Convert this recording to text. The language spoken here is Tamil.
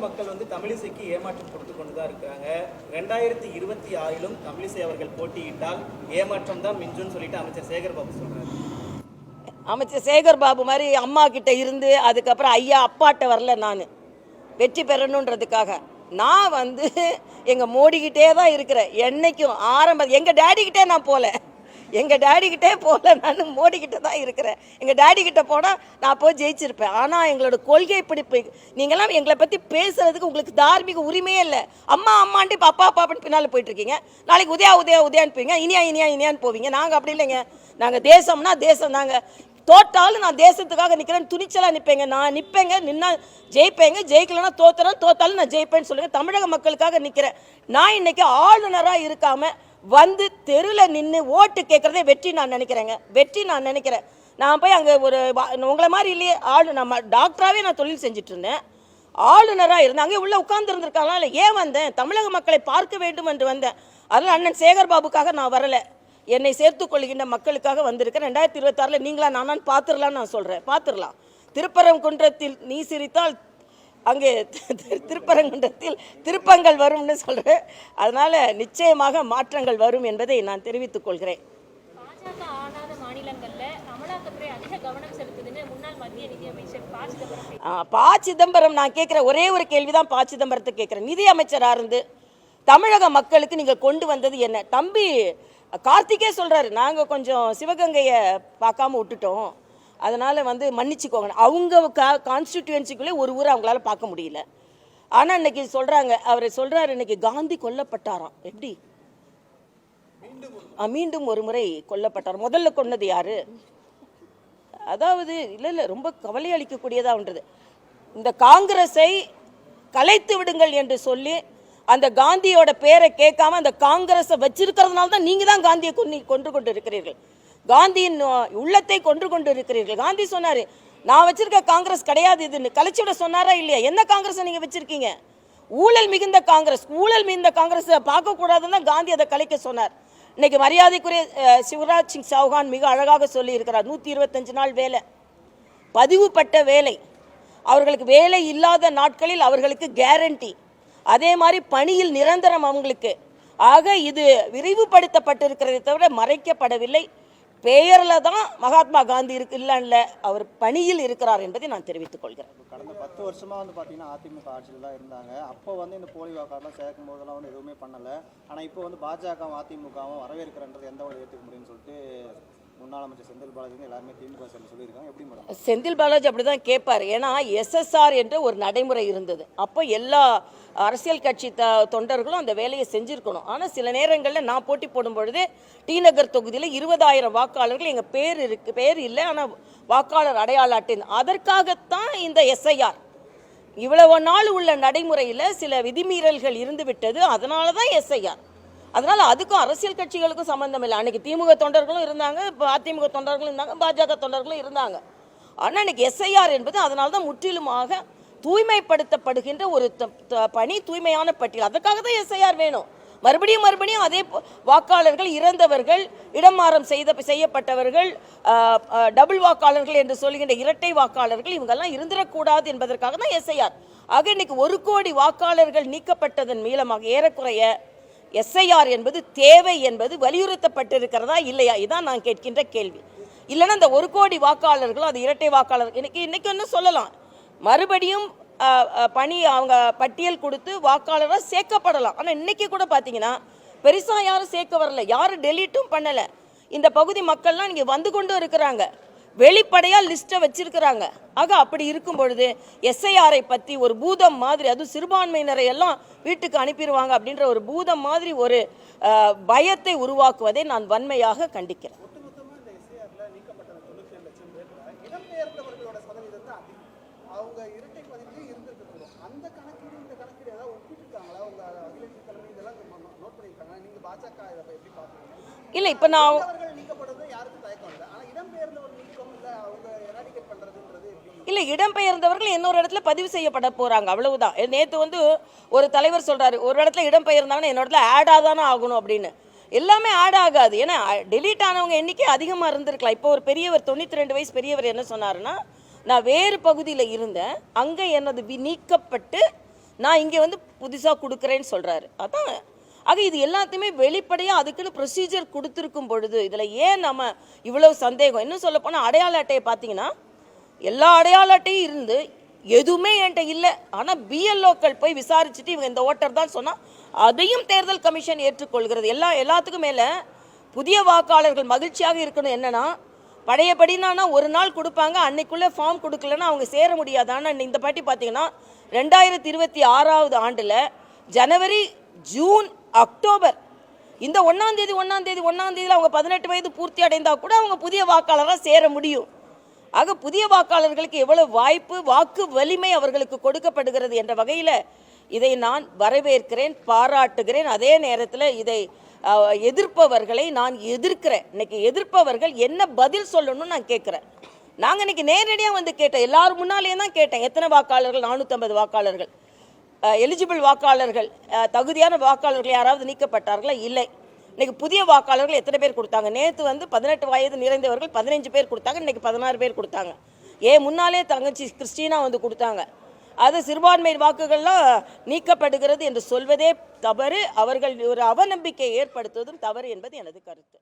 மக்கள் வந்து தமிழிசைக்கு ஏமாற்றம் கொடுத்து கொண்டு தான் இருக்கிறாங்க. 2026 தமிழிசை அவர்கள் போட்டியிட்டால் ஏமாற்றம் தான் மிஞ்சுன்னு சொல்லிட்டு அமைச்சர் சேகர்பாபு சொல்றாரு. அமைச்சர் சேகர்பாபு மாதிரி அம்மா கிட்ட இருந்து அதுக்கப்புறம் ஐயா அப்பாட்ட வரல. நான் வெற்றி பெறணுன்றதுக்காக நான் வந்து எங்கள் மோடிக்கிட்டே தான் இருக்கிறேன். என்னைக்கும் எங்கள் டேடிக்கிட்டே நான் போகல, எங்கள் டேடிக்கிட்டே போகல, நான் மோடிக்கிட்ட தான் இருக்கிறேன். எங்கள் டேடிக்கிட்ட போனால் நான் போய் ஜெயிச்சிருப்பேன். ஆனால் எங்களோட கொள்கை பிடிப்பு, நீங்களாம் எங்களை பற்றி பேசுகிறதுக்கு உங்களுக்கு தார்மீக உரிமையே இல்லை. அம்மா அம்மான்ட்டு இப்போ அப்பா அப்பான்னு பின்னால் போயிட்டுருக்கீங்க. நாளைக்கு உதயா உதயா உதயான்னு போவீங்க, இனியா இனியா இனியான்னு போவீங்க. நாங்கள் அப்படி இல்லைங்க. நாங்கள் தேசம்னா தேசம் தாங்க. தோற்றாலும் நான் தேசத்துக்காக நிற்கிறேன்னு துணிச்சலாக நிற்பேங்க. நான் நிற்பேங்க, நின்னா ஜெயிப்பேங்க. ஜெயிக்கலன்னா தோத்தாலும் நான் ஜெயிப்பேன்னு சொல்லுங்கள். தமிழக மக்களுக்காக நிற்கிறேன். நான் இன்னைக்கு ஆளுநராக இருக்காமல் வந்து தெருவில் நின்று ஓட்டு கேட்குறதே வெற்றி நான் நினைக்கிறேங்க. வெற்றி நான் நினைக்கிறேன். நான் போய் அங்கே ஒரு உங்களை மாதிரி இல்லையே நம்ம டாக்டராகவே நான் தொழில் செஞ்சுட்டு இருந்தேன். ஆளுநராக இருந்தேன். அங்கே உள்ளே உட்கார்ந்துருந்துருக்காங்களா இல்லை, ஏன் வந்தேன்? தமிழக மக்களை பார்க்க வேண்டும் என்று வந்தேன். அதில் அண்ணன் சேகர்பாபுக்காக நான் வரலை, என்னை சேர்த்துக் கொள்கின்ற மக்களுக்காக வந்திருக்கேன். 2026 நீங்களா நானான்னு பார்த்துடலான்னு நான் சொல்கிறேன். பார்த்துடலாம். திருப்பரங்குன்றத்தில் நீ சிரித்தால் அங்கே திருப்பரங்குன்றத்தில் திருப்பங்கள் வரும்னு சொல்கிறேன். அதனால் நிச்சயமாக மாற்றங்கள் வரும் என்பதை நான் தெரிவித்துக் கொள்கிறேன். பாஜக ஆளாத மாநிலங்களில் அமலாக்கத்துறை அதிக கவனம் செலுத்துதுன்னு முன்னாள் மத்திய நிதியமைச்சர் ப. சிதம்பரம் நான் கேட்குற ஒரே ஒரு கேள்வி தான் ப. சிதம்பரத்தை கேட்குறேன். நிதி அமைச்சராக இருந்து தமிழக மக்களுக்கு நீங்கள் கொண்டு வந்தது என்ன? தம்பி கார்த்திகே சொல்கிறாரு, நாங்கள் கொஞ்சம் சிவகங்கையை பார்க்காம விட்டுட்டோம், அதனால் வந்து மன்னிச்சுக்கோங்க. அவங்க கான்ஸ்டிடியூன்சிக்குள்ளே ஒரு ஊரை அவங்களால பார்க்க முடியல. ஆனால் இன்னைக்கு சொல்கிறாங்க, அவர் சொல்கிறாரு இன்னைக்கு காந்தி கொல்லப்பட்டாராம். எப்படி? மீண்டும் ஒரு முறை கொல்லப்பட்டார். முதல்ல கொன்னது யாரு? அதாவது இல்லை ரொம்ப கவலை அளிக்கக்கூடியதான்றது. இந்த காங்கிரஸை கலைத்து விடுங்கள் என்று சொல்லி அந்த காந்தியோட பேரை கேட்காம அந்த காங்கிரஸை வச்சிருக்கிறதுனால தான் நீங்கள் தான் காந்தியை கொன்று கொண்டு இருக்கிறீர்கள். காந்தியின் உள்ளத்தை கொன்று கொண்டு இருக்கிறீர்கள். காந்தி சொன்னார், நான் வச்சிருக்க காங்கிரஸ் கிடையாது இதுன்னு. கலைச்சி விட சொன்னாரா இல்லையா? என்ன காங்கிரஸை நீங்கள் வச்சிருக்கீங்க? ஊழல் மிகுந்த காங்கிரஸ். ஊழல் மிகுந்த காங்கிரஸை பார்க்கக்கூடாதுன்னு தான் காந்தி அதை கலைக்க சொன்னார். இன்னைக்கு மரியாதைக்குரிய சிவராஜ் சிங் சௌஹான் மிக அழகாக சொல்லி இருக்கிறார். 125 நாள் வேலை, பதிவுப்பட்ட வேலை. அவர்களுக்கு வேலை இல்லாத நாட்களில் அவர்களுக்கு கேரண்டி. அதே மாதிரி பணியில் நிரந்தரம் அவங்களுக்கு. ஆக இது விரிவுபடுத்தப்பட்டிருக்கிறதை தவிர மறைக்கப்படவில்லை. பெயரில் தான் மகாத்மா காந்தி இல்லைல்ல, அவர் பணியில் இருக்கிறார் என்பதை நான் தெரிவித்துக் கொள்கிறேன். கடந்த 10 வருஷமா வந்து பார்த்தீங்கன்னா அதிமுக ஆட்சியில் தான் இருந்தாங்க. அப்போ வந்து இந்த போலி வாக்காளர்லாம் சேர்க்கும் போதெல்லாம் வந்து எதுவுமே பண்ணலை. ஆனால் இப்போ வந்து பாஜகவும் அதிமுகவும் வரவேற்கிறன்றது எந்த வழி ஏற்றுக்க முடியும்னு சொல்லிட்டு முன்னாள் அமைச்சர் செந்தில் பாலாஜி எல்லாருமே திமுக சொல்லியிருக்காங்க. எப்படி மேடம்? செந்தில் பாலாஜி அப்படி தான் கேட்பார். ஏன்னா SSR என்ற ஒரு நடைமுறை இருந்தது. அப்போ எல்லா அரசியல் கட்சி தொண்டர்களும் அந்த வேலையை செஞ்சுருக்கணும். ஆனால் சில நேரங்களில் நான் போட்டி போடும் பொழுது டி நகர் தொகுதியில் 20,000 வாக்காளர்கள் எங்கள் பேர் இல்லை, ஆனால் வாக்காளர் அடையாள அட்டை. அதற்காகத்தான் இந்த SIR. இவ்வளவு நாள் உள்ள நடைமுறையில் சில விதிமீறல்கள் இருந்து விட்டது. அதனால தான் SIR. அதனால் அதுக்கும் அரசியல் கட்சிகளுக்கும் சம்மந்தம் இல்லை. அன்றைக்கி திமுக தொண்டர்களும் இருந்தாங்க, இப்போ அதிமுக தொண்டர்களும் இருந்தாங்க, பாஜக தொண்டர்களும் இருந்தாங்க. ஆனால் இன்றைக்கி SIR என்பது அதனால தான் முற்றிலுமாக தூய்மைப்படுத்தப்படுகின்ற ஒரு பணி, தூய்மையான பட்டியல். அதுக்காக தான் SIR வேணும். மறுபடியும் அதே வாக்காளர்கள், இறந்தவர்கள், இடமாற்றம் செய்யப்பட்டவர்கள், டபுள் வாக்காளர்கள் என்று சொல்கின்ற இரட்டை வாக்காளர்கள், இவங்கெல்லாம் இருந்துடக்கூடாது என்பதற்காக தான் SIR. ஆக இன்னைக்கு 1 கோடி வாக்காளர்கள் நீக்கப்பட்டதன் மூலமாக ஏறக்குறைய SIR என்பது தேவை என்பது வலியுறுத்தப்பட்டிருக்கிறதா இல்லையா? இதான் நான் கேட்கின்ற கேள்வி. இல்லைன்னா இந்த 1 கோடி வாக்காளர்களும் அது இரட்டை வாக்காளர்கள் இன்னைக்கு என்ன சொல்லலாம், மறுபடியும் பணி அவங்க பட்டியல் கொடுத்து வாக்காளராக சேர்க்கப்படலாம். ஆனால் இன்னைக்கு கூட பார்த்தீங்கன்னா பெருசாக யாரும் சேர்க்க வரல, யாரும் டெலீட்டும் பண்ணலை. இந்த பகுதி மக்கள்லாம் இங்கே வந்து கொண்டு இருக்கிறாங்க, வெளிப்படையாக லிஸ்ட்டை வச்சிருக்கிறாங்க. ஆக அப்படி இருக்கும் பொழுது SIR-ஐ பற்றி ஒரு பூதம் மாதிரி, அதுவும் சிறுபான்மையினரை எல்லாம் வீட்டுக்கு அனுப்பிடுவாங்க அப்படின்ற ஒரு பூதம் மாதிரி ஒரு பயத்தை உருவாக்குவதை நான் வன்மையாக கண்டிக்கிறேன். இல்லை, இப்போ நான் இல்லை, இடம்பெயர்ந்தவர்கள் இன்னொரு இடத்துல பதிவு செய்யப்பட போகிறாங்க, அவ்வளவுதான். நேற்று வந்து ஒரு தலைவர் சொல்கிறாரு, ஒரு இடத்துல இடம்பெயர்ந்தாங்கன்னா என்னோட இடத்துல ஆட் ஆதானே ஆகணும் அப்படின்னு. எல்லாமே ஆட் ஆகாது. ஏன்னா டெலீட் ஆனவங்க எண்ணிக்கை அதிகமாக இருந்திருக்கலாம். இப்போ ஒரு பெரியவர் 92 வயசு பெரியவர் என்ன சொன்னாருன்னா, நான் வேறு பகுதியில் இருந்தேன், அங்கே எனது நீக்கப்பட்டு நான் இங்கே வந்து புதுசாக கொடுக்குறேன்னு சொல்கிறாரு. அதான் ஆக இது எல்லாத்தையுமே வெளிப்படையாக அதுக்குன்னு ப்ரொசீஜர் கொடுத்துருக்கும் பொழுது இதில் ஏன் நம்ம இவ்வளவு சந்தேகம்? இன்னும் சொல்லப்போனால் அடையாள அட்டையை பார்த்தீங்கன்னா எல்லா அடையாள அட்டையும் இருந்து எதுவுமே என்கிட்ட இல்லை. ஆனால் பிஎல்ஓக்கள் போய் விசாரிச்சுட்டு இவங்க இந்த ஓட்டர் தான் சொன்னால் அதையும் தேர்தல் கமிஷன் ஏற்றுக்கொள்கிறது. எல்லாத்துக்கும் மேலே புதிய வாக்காளர்கள் மகிழ்ச்சியாக இருக்கணும். என்னன்னா பழையபடினா ஒரு நாள் கொடுப்பாங்க, அன்னைக்குள்ளே ஃபார்ம் கொடுக்கலன்னா அவங்க சேர முடியாது. ஆனால் இந்த பாட்டி பார்த்தீங்கன்னா 2026 ஆண்டில் ஜனவரி, ஜூன், அக்டோபர் இந்த 1ஆம் தேதியில் அவங்க 18 வயது பூர்த்தி அடைந்தால் கூட அவங்க புதிய வாக்காளராக சேர முடியும். ஆக புதிய வாக்காளர்களுக்கு எவ்வளவு வாய்ப்பு, வாக்கு வலிமை அவர்களுக்கு கொடுக்கப்படுகிறது என்ற வகையில் இதை நான் வரவேற்கிறேன், பாராட்டுகிறேன். அதே நேரத்தில் இதை எதிர்ப்பவர்களை நான் எதிர்க்கிறேன். இன்னைக்கு எதிர்ப்பவர்கள் என்ன பதில் சொல்லணும்னு நான் கேட்குறேன். நாங்கள் இன்னைக்கு நேரடியாக வந்து கேட்டோம், எல்லாரும் முன்னாலேயே தான் கேட்டேன், எத்தனை வாக்காளர்கள்? 450 வாக்காளர்கள். எலிஜிபிள் வாக்காளர்கள், தகுதியான வாக்காளர்கள் யாராவது நீக்கப்பட்டார்களா? இல்லை. இன்னைக்கு புதிய வாக்காளர்கள் எத்தனை பேர் கொடுத்தாங்க? நேற்று வந்து 18 வயது நிறைந்தவர்கள் 15 பேர் கொடுத்தாங்க, இன்னைக்கு 16 பேர் கொடுத்தாங்க. முன்னாலே தங்கச்சி கிறிஸ்டினா வந்து கொடுத்தாங்க. அது சிறுபான்மை வாக்குகள்லாம் நீக்கப்படுகிறது என்று சொல்வதே தவறு. அவர்கள் ஒரு அவநம்பிக்கையை ஏற்படுத்துவதும் தவறு என்பது எனது கருத்து.